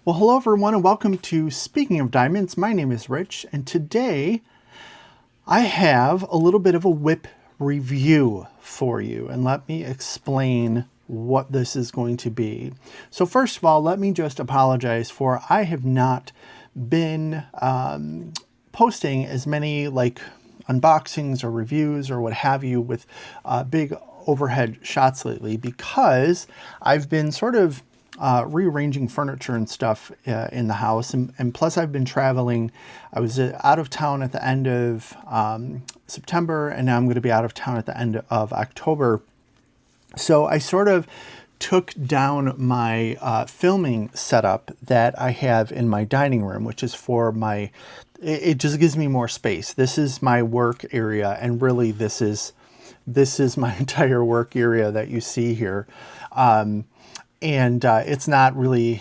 Well, hello everyone and welcome to Speaking of Diamonds. My name is Rich and today I have a little bit of a whip review for you, and let me explain what this is going to be. So first of all, let me just apologize for I have not been posting as many like unboxings or reviews or what have you with big overhead shots lately, because I've been sort of rearranging furniture and stuff in the house, and plus I've been traveling. I was out of town at the end of September, and now I'm going to be out of town at the end of October. So I sort of took down my filming setup that I have in my dining room, which is for my, it just gives me more space. This is my work area, and really this is my entire work area that you see here. And it's not really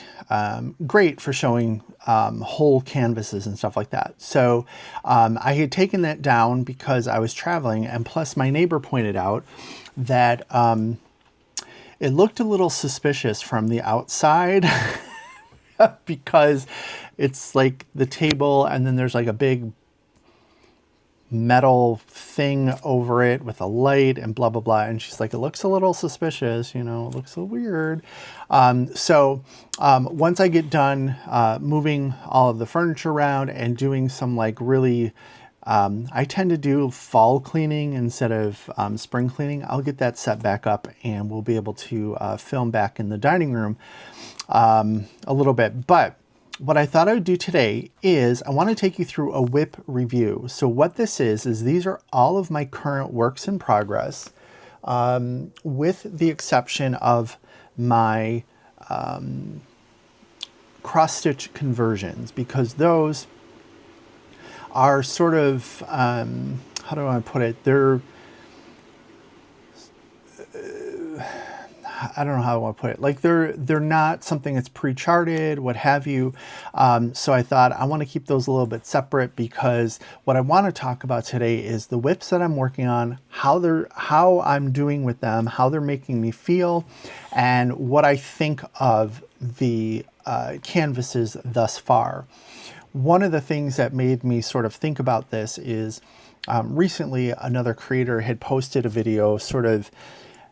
great for showing whole canvases and stuff like that. So I had taken that down because I was traveling, and plus my neighbor pointed out that it looked a little suspicious from the outside because it's like the table and then there's like a big metal thing over it with a light and blah blah blah, and she's like, it looks a little suspicious, you know, it looks a little weird. So once I get done moving all of the furniture around and doing some like really I tend to do fall cleaning instead of spring cleaning, I'll get that set back up and we'll be able to film back in the dining room a little bit. But what I thought I would do today is I want to take you through a whip review. So what this is these are all of my current works in progress, with the exception of my cross-stitch conversions, because those are sort of, how do I put it? They're, I don't know how I want to put it. Like they're not something that's pre-charted, what have you. So I thought I want to keep those a little bit separate, because what I want to talk about today is the whips that I'm working on, how I'm doing with them, how they're making me feel, and what I think of the canvases thus far. One of the things that made me sort of think about this is recently another creator had posted a video sort of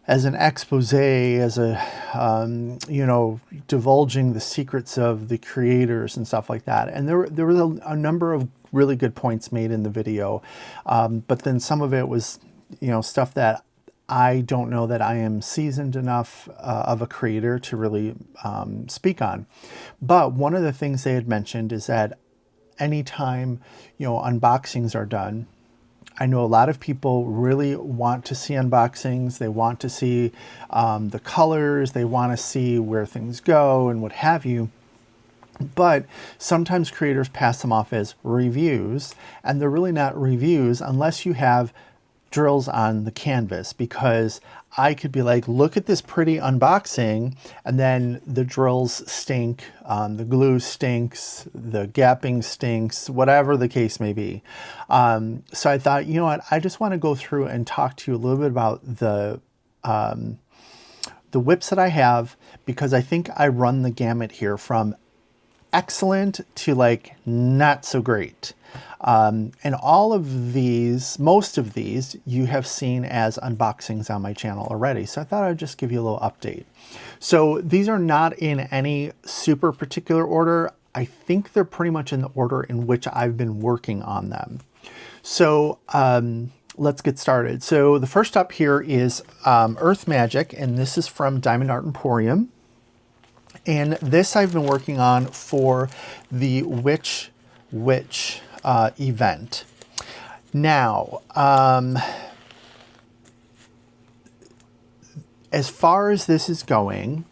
as an expose, as a, you know, divulging the secrets of the creators and stuff like that. And there was a number of really good points made in the video. But then some of it was, you know, stuff that I don't know that I am seasoned enough of a creator to really speak on. But one of the things they had mentioned is that anytime, you know, unboxings are done, I know a lot of people really want to see unboxings. They want to see the colors. They want to see where things go and what have you. But sometimes creators pass them off as reviews, and they're really not reviews unless you have drills on the canvas, because I could be like, look at this pretty unboxing, and then the drills stink, the glue stinks, the gapping stinks, whatever the case may be. So I thought, you know what, I just want to go through and talk to you a little bit about the whips that I have, because I think I run the gamut here from excellent to like not so great. And all of these, most of these, you have seen as unboxings on my channel already. So I thought I'd just give you a little update. So these are not in any super particular order. I think they're pretty much in the order in which I've been working on them. So let's get started. So the first up here is Earth Magic, and this is from Diamond Art Emporium. And this I've been working on for the Witch event. Now, as far as this is going,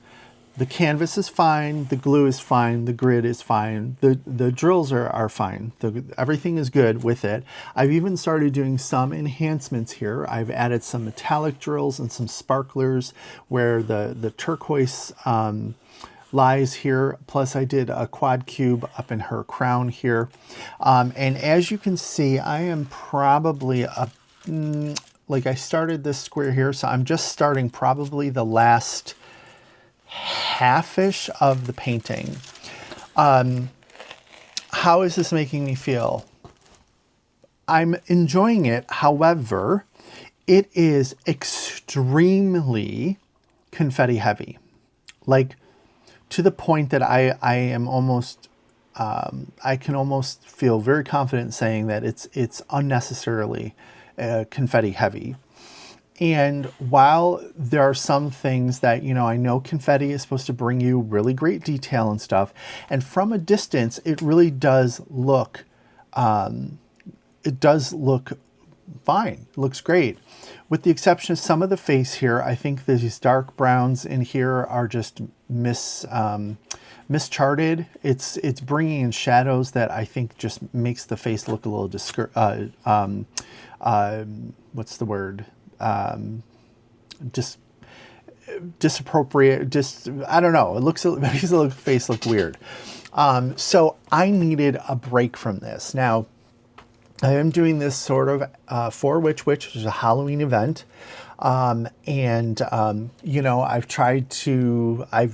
the canvas is fine, the glue is fine, the grid is fine, the drills are fine, everything is good with it. I've even started doing some enhancements here. I've added some metallic drills and some sparklers where the turquoise lies here. Plus I did a quad cube up in her crown here. And as you can see, I am probably like I started this square here, so I'm just starting probably the last half-ish of the painting. How is this making me feel? I'm enjoying it. However, it is extremely confetti heavy. Like, to the point that I am almost, I can almost feel very confident saying that it's unnecessarily confetti heavy. And while there are some things that, you know, I know confetti is supposed to bring you really great detail and stuff, and from a distance, it really does look, it does look fine. It looks great. With the exception of some of the face here, I think these dark browns in here are just mischarted. It's bringing in shadows that I think just makes the face look a little what's the word? Disappropriate. Just, I don't know. It makes the face look weird. So I needed a break from this. Now, I am doing this sort of for Witch, which is a Halloween event. You know, I've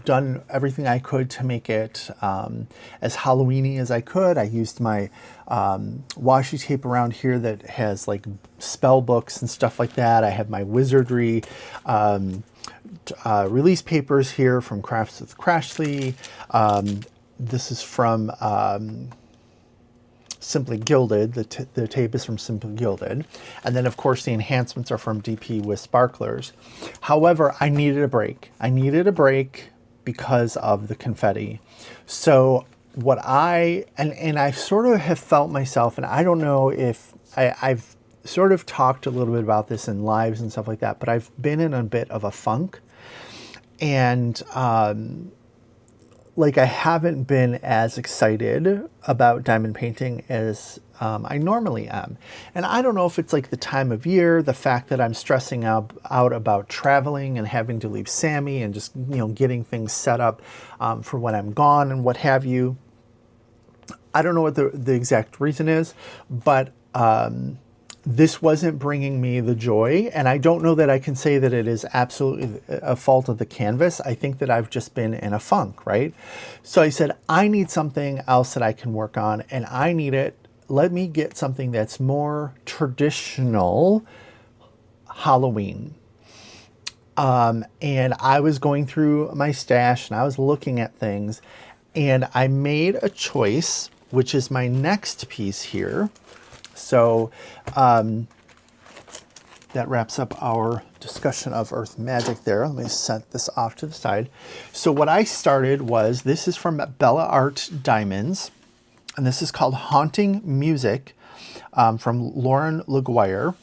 done everything I could to make it as Halloweeny as I could. I used my washi tape around here that has like spell books and stuff like that. I have my wizardry release papers here from Crafts with Crashly. This is from Simply Gilded. The tape is from Simply Gilded. And then, of course, the enhancements are from DP with Sparklers. However, I needed a break. I needed a break because of the confetti. So what and I sort of have felt myself, and I don't know if I've sort of talked a little bit about this in lives and stuff like that, but I've been in a bit of a funk. And like, I haven't been as excited about diamond painting as I normally am. And I don't know if it's like the time of year, the fact that I'm stressing out about traveling and having to leave Sammy and just, you know, getting things set up for when I'm gone and what have you. I don't know what the exact reason is, but this wasn't bringing me the joy, and I don't know that I can say that it is absolutely a fault of the canvas. I think that I've just been in a funk, right? So I said, I need something else that I can work on, and I need it. Let me get something that's more traditional Halloween. And I was going through my stash, and I was looking at things, and I made a choice, which is my next piece here. So that wraps up our discussion of Earth Magic there. Let me set this off to the side. So what I started was, this is from Bella Art Diamonds, and this is called Haunting Music from Lauren LaGuire.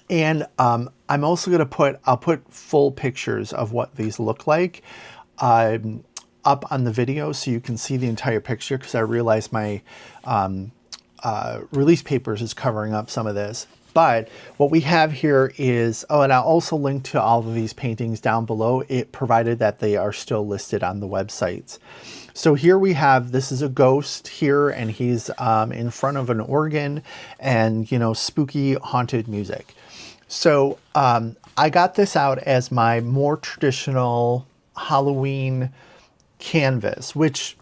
And I'm also going to I'll put full pictures of what these look like up on the video so you can see the entire picture, because I realized my release papers is covering up some of this. But what we have here is, oh, and I'll also link to all of these paintings down below, it provided that they are still listed on the websites. So here we have, this is a ghost here, and he's in front of an organ and, you know, spooky haunted music. So I got this out as my more traditional Halloween canvas, which,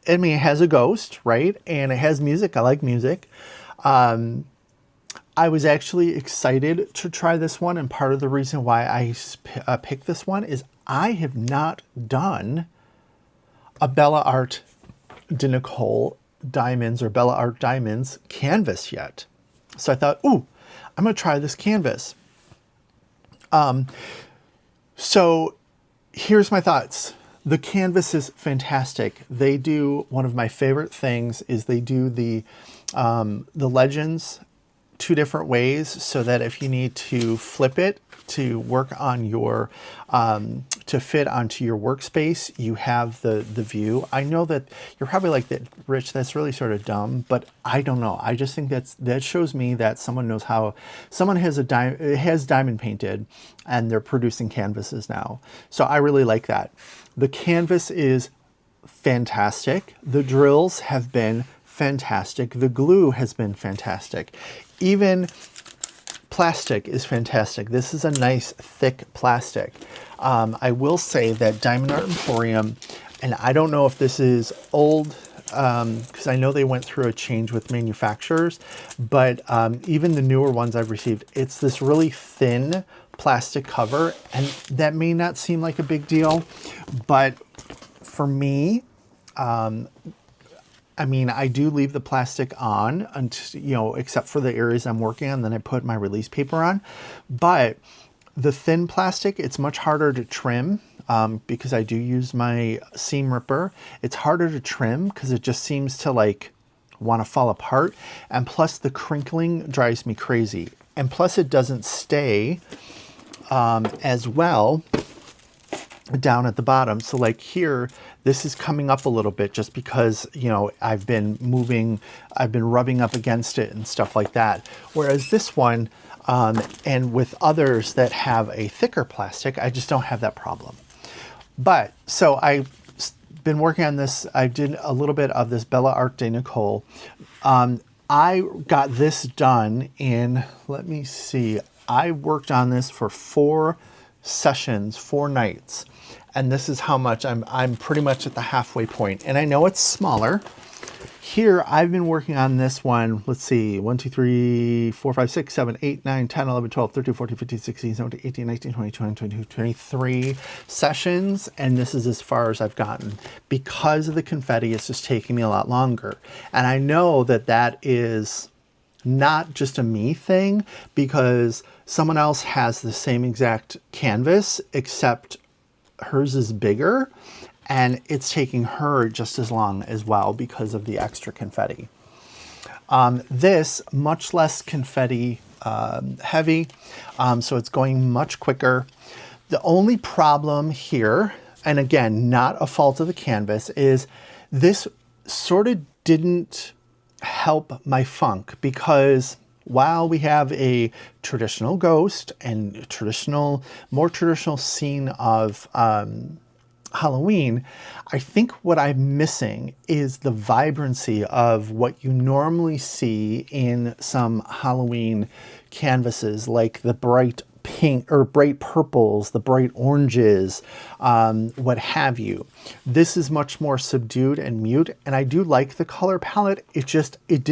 I mean, it has a ghost, right? And it has music. I like music. I was actually excited to try this one, and part of the reason why I picked this one is I have not done a Bella Art de Nicole Diamonds or Bella Art Diamonds canvas yet. So I thought, ooh, I'm going to try this canvas. So here's my thoughts. The canvas is fantastic. They do, one of my favorite things is they do the legends two different ways, so that if you need to flip it to work on your, to fit onto your workspace, you have the view. I know that you're probably like, that, Rich, that's really sort of dumb, but I don't know. I just think that shows me that someone knows how, someone has diamond painted and they're producing canvases now. So I really like that. The canvas is fantastic. The drills have been fantastic. The glue has been fantastic. Even plastic is fantastic. This is a nice thick plastic. I will say that Diamond Art Emporium and I don't know if this is old, because I know they went through a change with manufacturers, but even the newer ones I've received, it's this really thin plastic cover, and that may not seem like a big deal, but for me, I mean, I do leave the plastic on, until, you know, except for the areas I'm working on, then I put my release paper on. But the thin plastic, it's much harder to trim because I do use my seam ripper. It's harder to trim because it just seems to like want to fall apart. And plus the crinkling drives me crazy. And plus it doesn't stay as well down at the bottom. So like here, this is coming up a little bit just because, you know, I've been rubbing up against it and stuff like that. Whereas this one, and with others that have a thicker plastic, I just don't have that problem. But so I've been working on this. I did a little bit of this Bella Art de Nicole. I got this done in, let me see, I worked on this for 4 sessions, 4 nights. And this is how much I'm pretty much at the halfway point. And I know it's smaller. Here, I've been working on this one, let's see, 1, 2, 3, 4, 5, 6, 7, 8, 9, 10, 11, 12, 13, 14, 15, 16, 17, 18, 19, 20, 21, 22, 23 sessions. And this is as far as I've gotten. Because of the confetti, it's just taking me a lot longer. And I know that that is not just a me thing, because someone else has the same exact canvas, except hers is bigger, and it's taking her just as long as well because of the extra confetti. This, much less confetti heavy, so it's going much quicker. The only problem here, and again, not a fault of the canvas, is this sort of didn't help my funk, because while we have a traditional ghost and more traditional scene of Halloween, I think what I'm missing is the vibrancy of what you normally see in some Halloween canvases, like the bright pink or bright purples, the bright oranges, what have you. This is much more subdued and mute, and I do like the color palette. It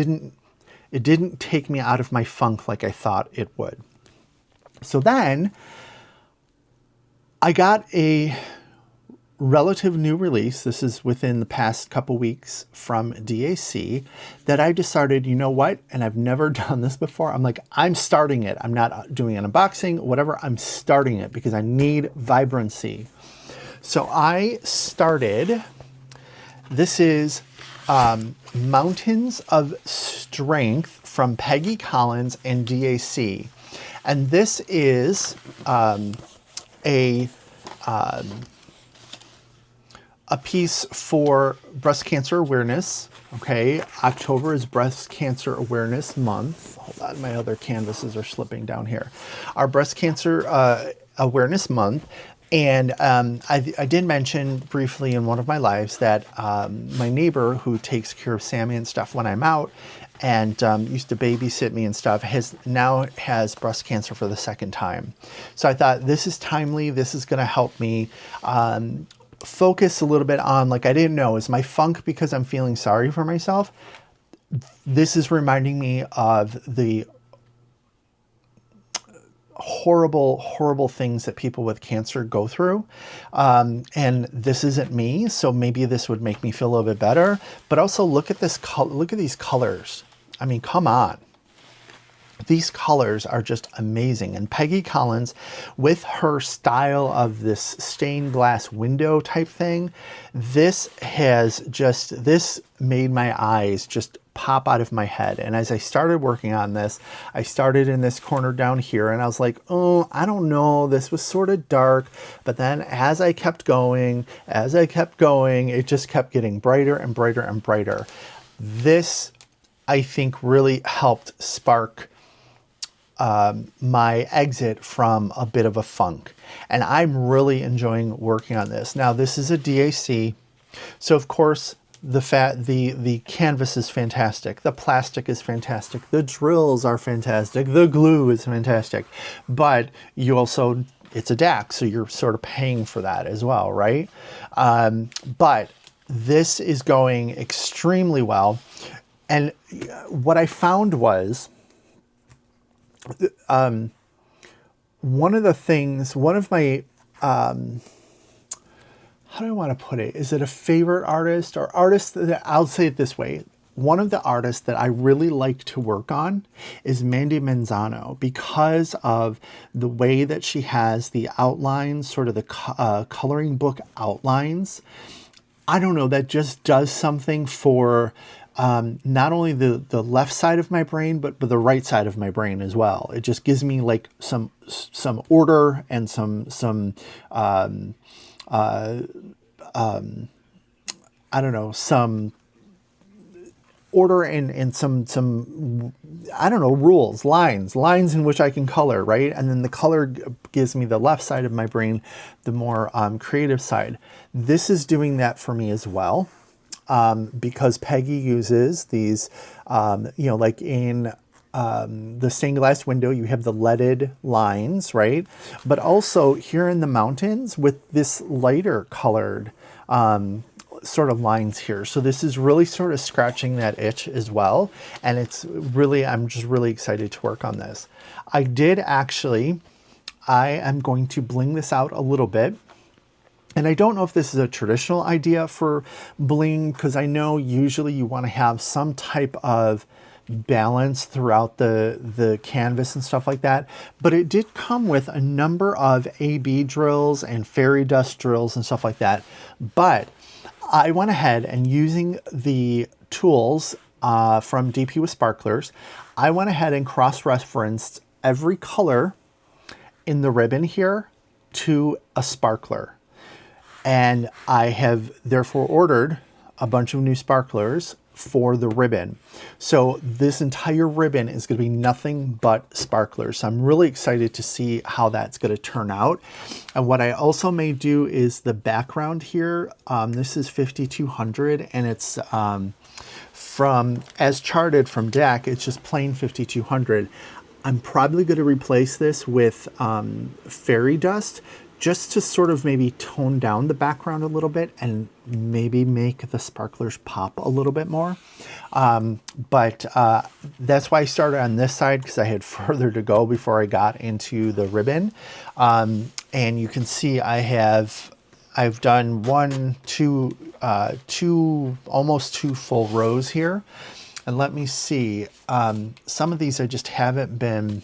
didn't take me out of my funk like I thought it would. So then I got a relative new release. This is within the past couple weeks from DAC that I decided, you know what? And I've never done this before. I'm like, I'm starting it. I'm not doing an unboxing, whatever. I'm starting it because I need vibrancy. So I started, this is Mountains of Strength from Peggy Collins and DAC. And this is a piece for breast cancer awareness. Okay, October is Breast Cancer Awareness Month. Hold on, my other canvases are slipping down here. Our Breast Cancer Awareness Month. And I did mention briefly in one of my lives that my neighbor who takes care of Sammy and stuff when I'm out and used to babysit me and stuff now has breast cancer for the 2nd time. So I thought this is timely. This is going to help me focus a little bit on, like, I didn't know, is my funk because I'm feeling sorry for myself? This is reminding me of the horrible things that people with cancer go through. And this isn't me, so maybe this would make me feel a little bit better. But also look at this look at these colors. I mean, come on. These colors are just amazing. And Peggy Collins, with her style of this stained glass window type thing, this made my eyes just pop out of my head. And as I started working on this, I started in this corner down here and I was like, oh, I don't know, this was sort of dark. But then as I kept going, it just kept getting brighter and brighter and brighter. This, I think, really helped spark my exit from a bit of a funk. And I'm really enjoying working on this. Now, this is a DAC, so of course the canvas is fantastic, the plastic is fantastic, the drills are fantastic, the glue is fantastic, but you also it's a DAC, so you're sort of paying for that as well, right? But this is going extremely well. And what I found was, one of my, how do I want to put it? Is it a favorite artist or artist that, I'll say it this way. One of the artists that I really like to work on is Mandy Manzano, because of the way that she has the outlines, sort of the coloring book outlines. I don't know, that just does something for not only the left side of my brain, but the right side of my brain as well. It just gives me like some order and some I don't know, some order and some I don't know, rules, lines in which I can color, right? And then the color gives me the left side of my brain, the more creative side. This is doing that for me as well, because Peggy uses these, you know, like in the stained glass window, you have the leaded lines, right? But also here in the mountains with this lighter colored sort of lines here. So this is really sort of scratching that itch as well. And it's really, I'm just really excited to work on this. I am going to bling this out a little bit. And I don't know if this is a traditional idea for bling, because I know usually you want to have some type of balance throughout the canvas and stuff like that. But it did come with a number of AB drills and fairy dust drills and stuff like that. But I went ahead and, using the tools from DP with Sparklers, I went ahead and cross-referenced every color in the ribbon here to a sparkler. And I have therefore ordered a bunch of new sparklers for the ribbon. So this entire ribbon is going to be nothing but sparklers. So I'm really excited to see how that's going to turn out. And what I also may do is the background here. This is 5200 and it's from, as charted from DAC, it's just plain 5200. I'm probably going to replace this with fairy dust, just to sort of maybe tone down the background a little bit and maybe make the sparklers pop a little bit more. But that's why I started on this side, because I had further to go before I got into the ribbon. And you can see I've done almost two full rows here. And let me see, some of these I just haven't been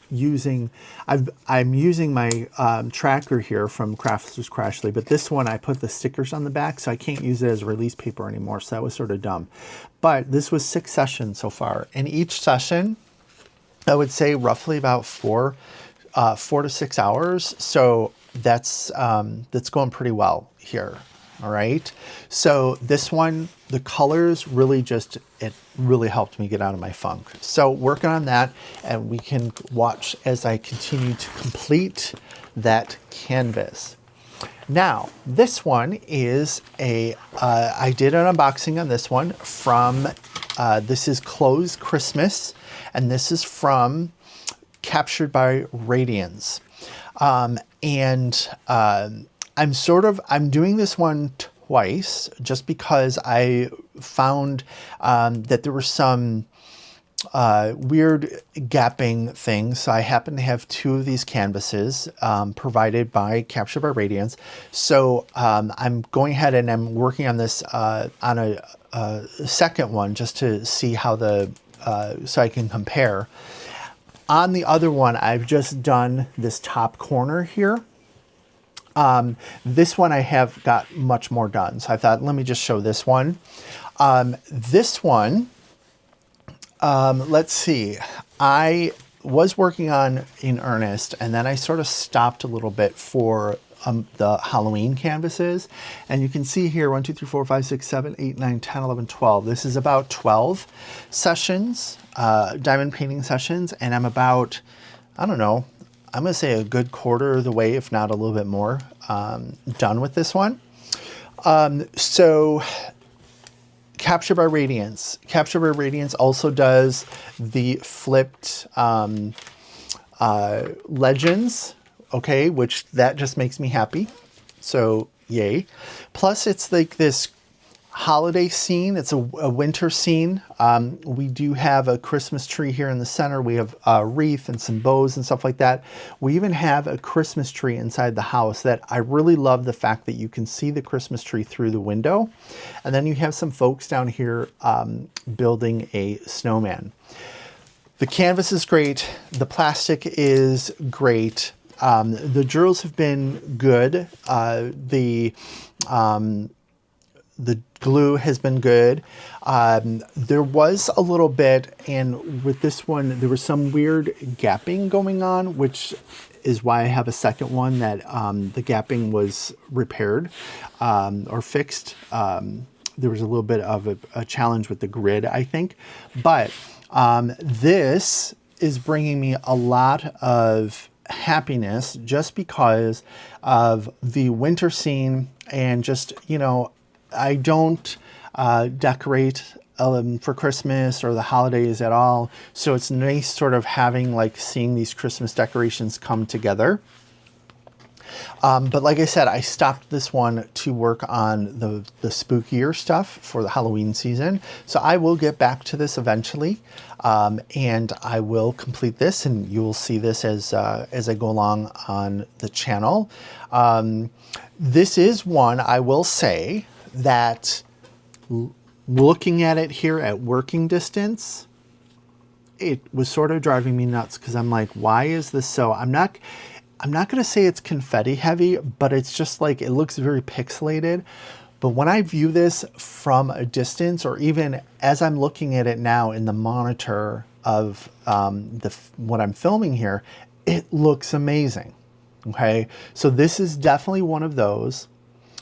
using. I'm using my tracker here from Crafters Crashly, but this one I put the stickers on the back, so I can't use it as release paper anymore, so that was sort of dumb. But this was 6 sessions so far, and each session I would say roughly about 4 to 6 hours. So that's going pretty well here. All right. So this one, the colors really it really helped me get out of my funk. So working on that, and we can watch as I continue to complete that canvas. Now, this one is I did an unboxing on this one from, this is Close Christmas, and this is from Captured by Radiance. I'm doing this one twice just because I found that there were some weird gapping things. So I happen to have 2 of these canvases provided by Captured by Radiance. So I'm going ahead and I'm working on this on a second one just to see how so I can compare. On the other one, I've just done this top corner here. This one I have got much more done. So I thought, let me just show this one. This one, let's see, I was working on in earnest, and then I sort of stopped a little bit for the Halloween canvases. And you can see here, 1, 2, 3, 4, 5, 6, 7, 8, 9, 10, 11, 12. This is about 12 sessions, diamond painting sessions. And I'm about, I don't know, I'm gonna say a good quarter of the way, if not a little bit more, done with this one. So Captured by Radiance. Captured by Radiance also does the flipped legends okay, which that just makes me happy. So yay. Plus it's like this holiday scene. It's a winter scene. We do have a Christmas tree here in the center. We have a wreath and some bows and stuff like that. We even have a Christmas tree inside the house that I really love the fact that you can see the Christmas tree through the window. And then you have some folks down here building a snowman. The canvas is great. The plastic is great. The drills have been good. The glue has been good. There was a little bit, and with this one, there was some weird gapping going on, which is why I have a second one that the gapping was repaired or fixed. There was a little bit of a challenge with the grid, I think. But this is bringing me a lot of happiness just because of the winter scene and just, you know, I don't decorate for Christmas or the holidays at all. So it's nice sort of having like seeing these Christmas decorations come together. But like I said, I stopped this one to work on the spookier stuff for the Halloween season. So I will get back to this eventually. And I will complete this and you will see this as I go along on the channel. This is one I will say that looking at it here at working distance, it was sort of driving me nuts because I'm like, why is this so? I'm not going to say it's confetti heavy, but it's just like, it looks very pixelated. But when I view this from a distance, or even as I'm looking at it now in the monitor of what I'm filming here, it looks amazing. Okay, so this is definitely one of those.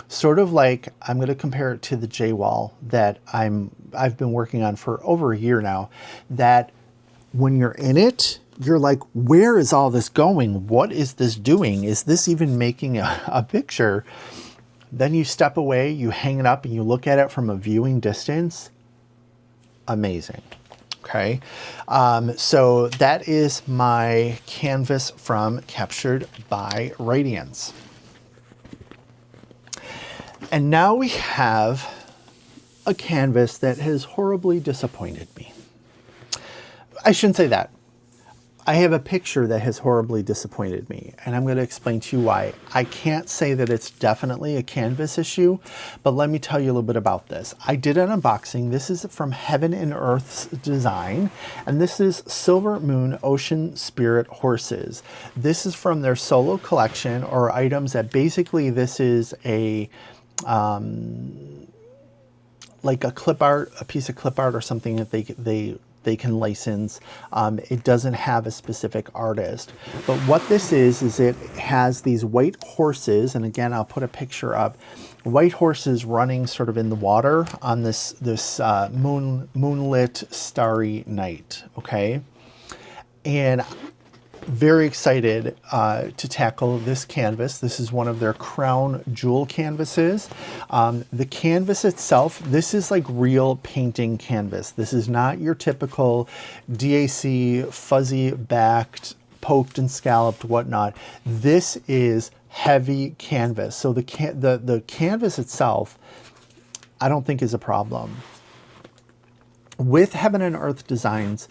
Sort of like, I'm going to compare it to the J-Wall that I've been working on for over a year now, that when you're in it, you're like, where is all this going? What is this doing? Is this even making a picture? Then you step away, you hang it up and you look at it from a viewing distance. Amazing. Okay. So that is my canvas from Captured by Radiance. And now we have a canvas that has horribly disappointed me. I shouldn't say that. I have a picture that has horribly disappointed me, and I'm going to explain to you why. I can't say that it's definitely a canvas issue, but let me tell you a little bit about this. I did an unboxing. This is from Heaven and Earth's design, and this is Silver Moon Ocean Spirit Horses. This is from their solo collection, or items that basically this is a like a clip art, a piece of clip art or something that they can license. It doesn't have a specific artist. But what this is it has these white horses, and again, I'll put a picture up, white horses running sort of in the water on this moonlit starry night, okay? And very excited to tackle this canvas. This is one of their crown jewel canvases. The canvas itself, this is like real painting canvas. This is not your typical DAC fuzzy backed, poked and scalloped, whatnot. This is heavy canvas. So the canvas itself, I don't think is a problem. With Heaven and Earth Designs,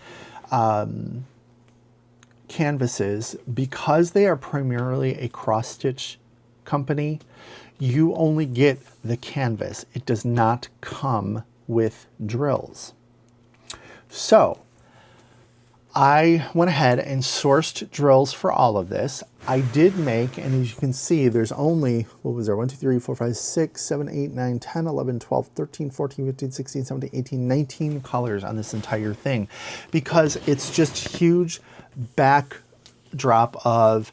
canvases, because they are primarily a cross-stitch company, you only get the canvas. It does not come with drills. So I went ahead and sourced drills for all of this. I did make, and as you can see, there's only, what was there, 1, 2, 3, 4, 5, 6, 7, 8, 9, 10, 11, 12, 13, 14, 15, 16, 17, 18, 19 colors on this entire thing, because it's just huge backdrop of,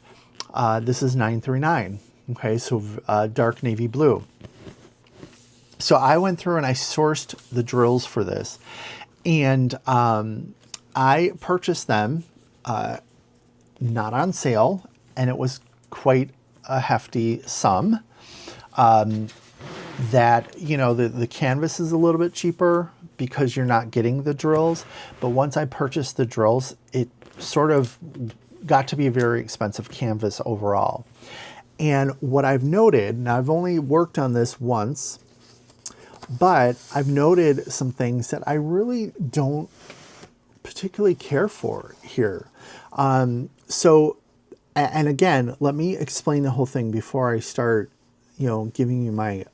this is 939, okay, so dark navy blue. So I went through and I sourced the drills for this, and I purchased them not on sale, and it was quite a hefty sum. That, you know, the canvas is a little bit cheaper because you're not getting the drills, but once I purchased the drills, it sort of got to be a very expensive canvas overall. And what I've noted, now I've only worked on this once, but I've noted some things that I really don't particularly care for here. And again, let me explain the whole thing before I start, giving you my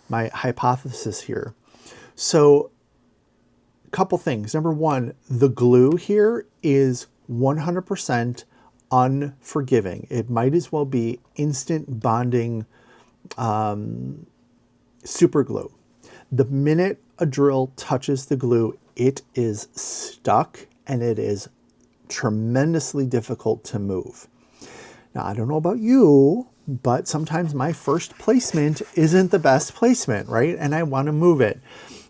my hypothesis here. So, a couple things. Number one, the glue here is 100% unforgiving. It might as well be instant bonding super glue. The minute a drill touches the glue, it is stuck and it is tremendously difficult to move. Now, I don't know about you, but sometimes my first placement isn't the best placement, right? And I want to move it.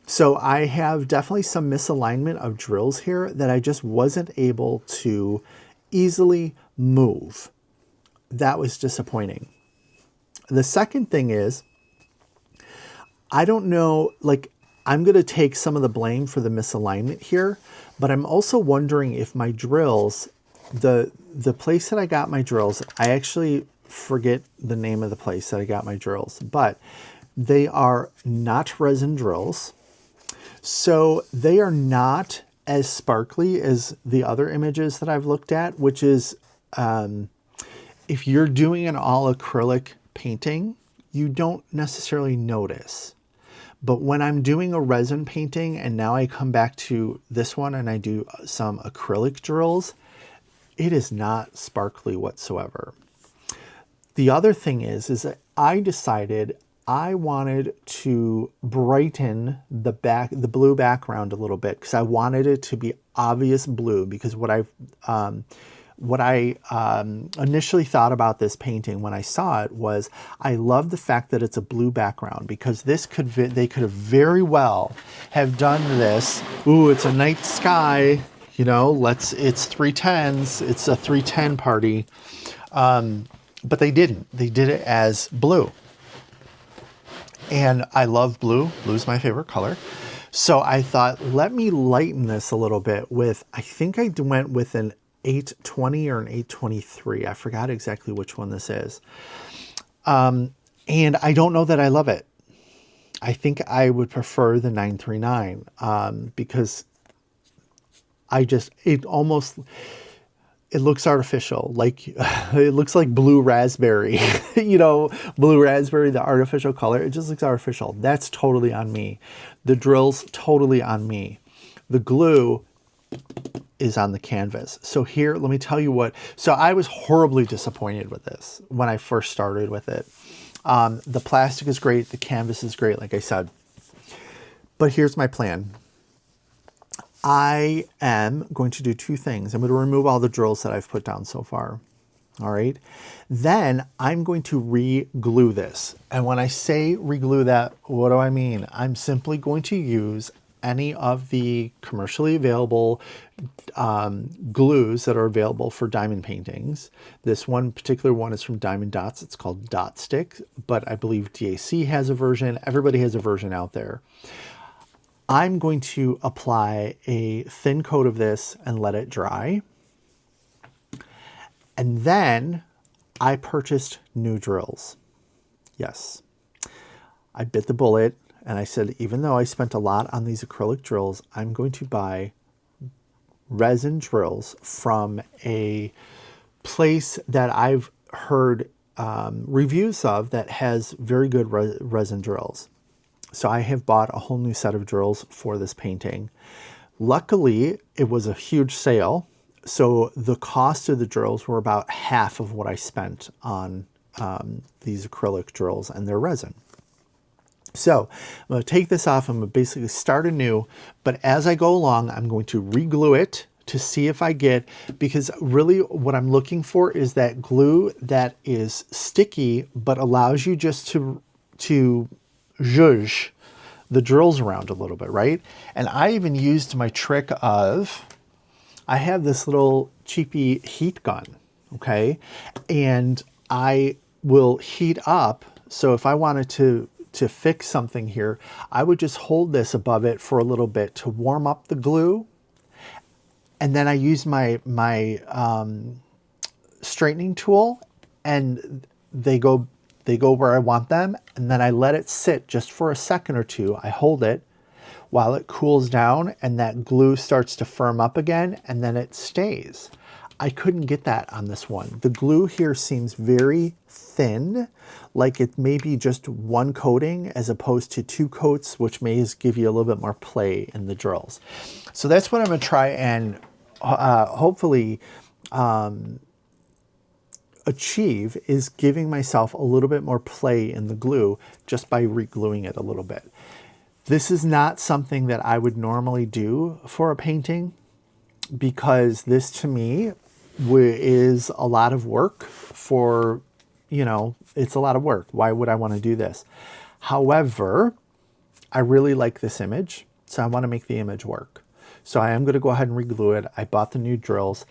So I have definitely some misalignment of drills here that I just wasn't able to easily move. That was disappointing. The second thing is, I don't know, like, I'm going to take some of the blame for the misalignment here, but I'm also wondering if my drills, the place that I got my drills, I actually forget the name of the place that I got my drills, but they are not resin drills. So they are not as sparkly as the other images that I've looked at, which is, if you're doing an all acrylic painting, you don't necessarily notice. But when I'm doing a resin painting and now I come back to this one and I do some acrylic drills, it is not sparkly whatsoever. The other thing is that I decided I wanted to brighten the blue background a little bit because I wanted it to be obvious blue, because what I initially thought about this painting when I saw it was, I love the fact that it's a blue background, because they could have very well have done this. Ooh, it's a night sky, it's 310s, it's a 310 party. But they didn't. They did it as blue. And I love blue. Blue's my favorite color. So I thought, let me lighten this a little bit with, I think I went with an 820 or an 823. I forgot exactly which one this is. And I don't know that I love it. I think I would prefer the 939 because it looks artificial. Like it looks like blue raspberry, blue raspberry, the artificial color. It just looks artificial. That's totally on me. The drill's totally on me. The glue is on the canvas. So here, let me tell you so I was horribly disappointed with this when I first started with it. The plastic is great. The canvas is great, like I said. But here's my plan. I am going to do two things. I'm going to remove all the drills that I've put down so far. All right. Then I'm going to re-glue this. And when I say re-glue that, what do I mean? I'm simply going to use any of the commercially available glues that are available for diamond paintings. This one particular one is from Diamond Dots. It's called Dot Stick, but I believe DAC has a version. Everybody has a version out there. I'm going to apply a thin coat of this and let it dry. And then I purchased new drills. Yes, I bit the bullet and I said, even though I spent a lot on these acrylic drills, I'm going to buy resin drills from a place that I've heard reviews of that has very good resin drills. So I have bought a whole new set of drills for this painting. Luckily, it was a huge sale. So the cost of the drills were about half of what I spent on these acrylic drills and their resin. So I'm going to take this off. I'm going to basically start anew. But as I go along, I'm going to re-glue it to see if I get, because really what I'm looking for is that glue that is sticky, but allows you just to zhuzh the drills around a little bit, right? And I even used my trick of, I have this little cheapy heat gun, okay? And I will heat up. So if I wanted to fix something here, I would just hold this above it for a little bit to warm up the glue. and then I use my straightening tool, and they go where I want them, and then I let it sit just for a second or two. I hold it while it cools down, and that glue starts to firm up again, and then it stays. I couldn't get that on this one. The glue here seems very thin, like it may be just one coating as opposed to two coats, which may give you a little bit more play in the drills. So that's what I'm gonna try and hopefully achieve, is giving myself a little bit more play in the glue just by re-gluing it a little bit. This is not something that I would normally do for a painting, because this to me is a lot of work for, you know, it's a lot of work. Why would I want to do this? However, I really like this image, so I want to make the image work. So I am going to go ahead and re-glue it. I bought the new drills,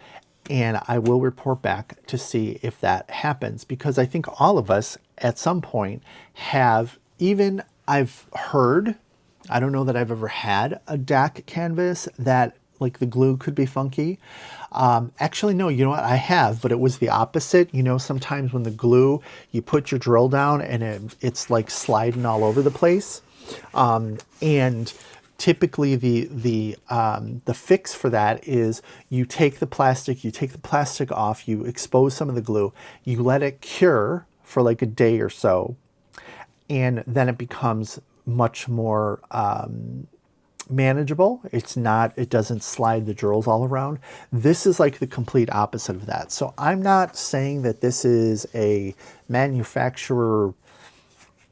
and I will report back to see if that happens, because I think all of us at some point have, even I've heard, I don't know that I've ever had a DAC canvas that like the glue could be funky. Actually, no, you know what, I have, but it was the opposite. You know, sometimes when the glue, you put your drill down and it's like sliding all over the place. And typically the fix for that is you take the plastic off, you expose some of the glue, you let it cure for like a day or so, and then it becomes much more manageable. It doesn't slide the drills all around. This is like the complete opposite of that. So I'm not saying that this is a manufacturer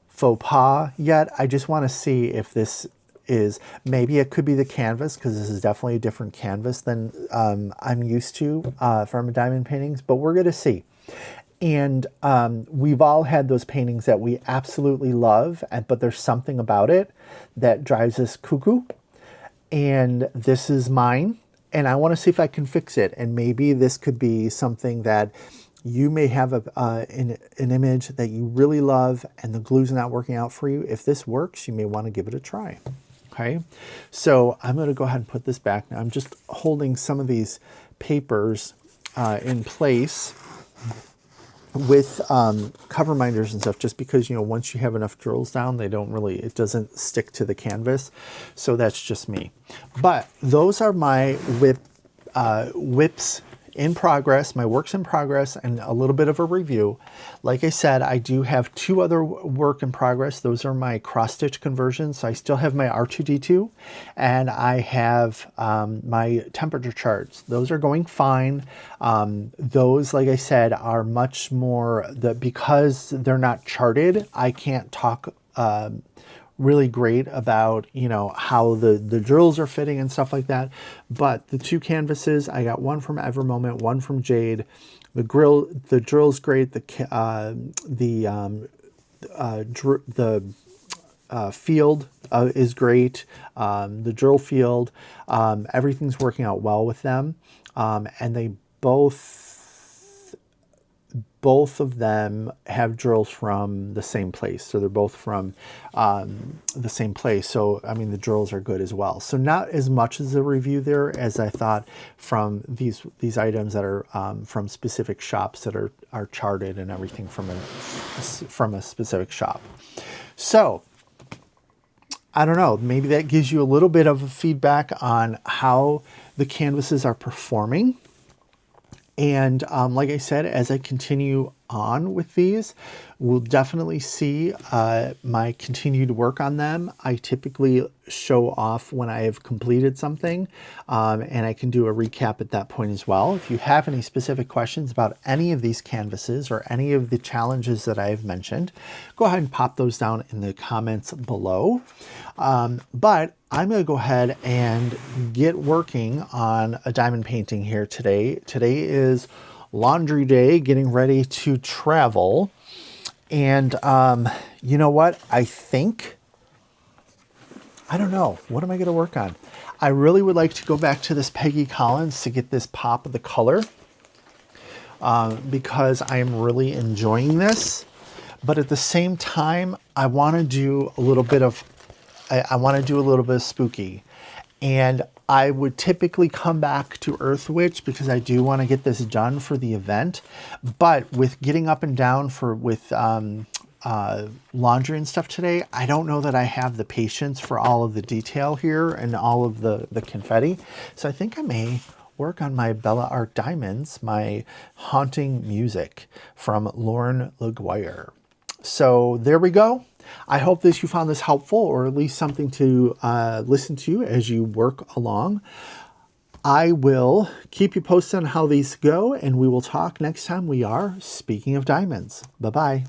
faux pas yet. I just want to see if this is, maybe it could be the canvas, because this is definitely a different canvas than I'm used to from diamond paintings, but we're going to see. And we've all had those paintings that we absolutely love, but there's something about it that drives us cuckoo. And this is mine, and I want to see if I can fix it. And maybe this could be something that you may have an image that you really love, and the glue's not working out for you. If this works, you may want to give it a try. Okay, so I'm going to go ahead and put this back now. I'm just holding some of these papers in place with cover minders and stuff, just because, you know, once you have enough drills down, they don't really, it doesn't stick to the canvas. So that's just me. But those are my whips in progress, my works in progress, and a little bit of a review. Like I said, I do have two other work in progress. Those are my cross stitch conversions. So I still have my R2D2, and I have my temperature charts. Those are going fine. Those, like I said, are much more, because they're not charted, I can't talk really great about, you know, how the drills are fitting and stuff like that. But the two canvases, I got one from Evermoment, one from Jade. The drill's great. The field is great. The drill field, everything's working out well with them. And they both of them have drills from the same place. So they're both from the same place. So, I mean, the drills are good as well. So not as much as a review there as I thought from these items that are from specific shops that are charted and everything from a specific shop. So I don't know, maybe that gives you a little bit of feedback on how the canvases are performing. And like I said, as I continue on with these, we'll definitely see my continued work on them. I typically show off when I have completed something, and I can do a recap at that point as well. If you have any specific questions about any of these canvases or any of the challenges that I have mentioned, go ahead and pop those down in the comments below. But I'm going to go ahead and get working on a diamond painting here today. Today is laundry day, getting ready to travel. And you know what? I don't know. What am I going to work on? I really would like to go back to this Peggy Collins to get this pop of the color because I am really enjoying this. But at the same time, I want to do a little bit of spooky. And I would typically come back to Earth Witch because I do want to get this done for the event. But with getting up and down with laundry and stuff today, I don't know that I have the patience for all of the detail here and all of the confetti. So I think I may work on my Bella Art Diamonds, my haunting music from Lauren LaGuire. So there we go. I hope that you found this helpful, or at least something to listen to as you work along. I will keep you posted on how these go, and we will talk next time we are speaking of diamonds. Bye-bye.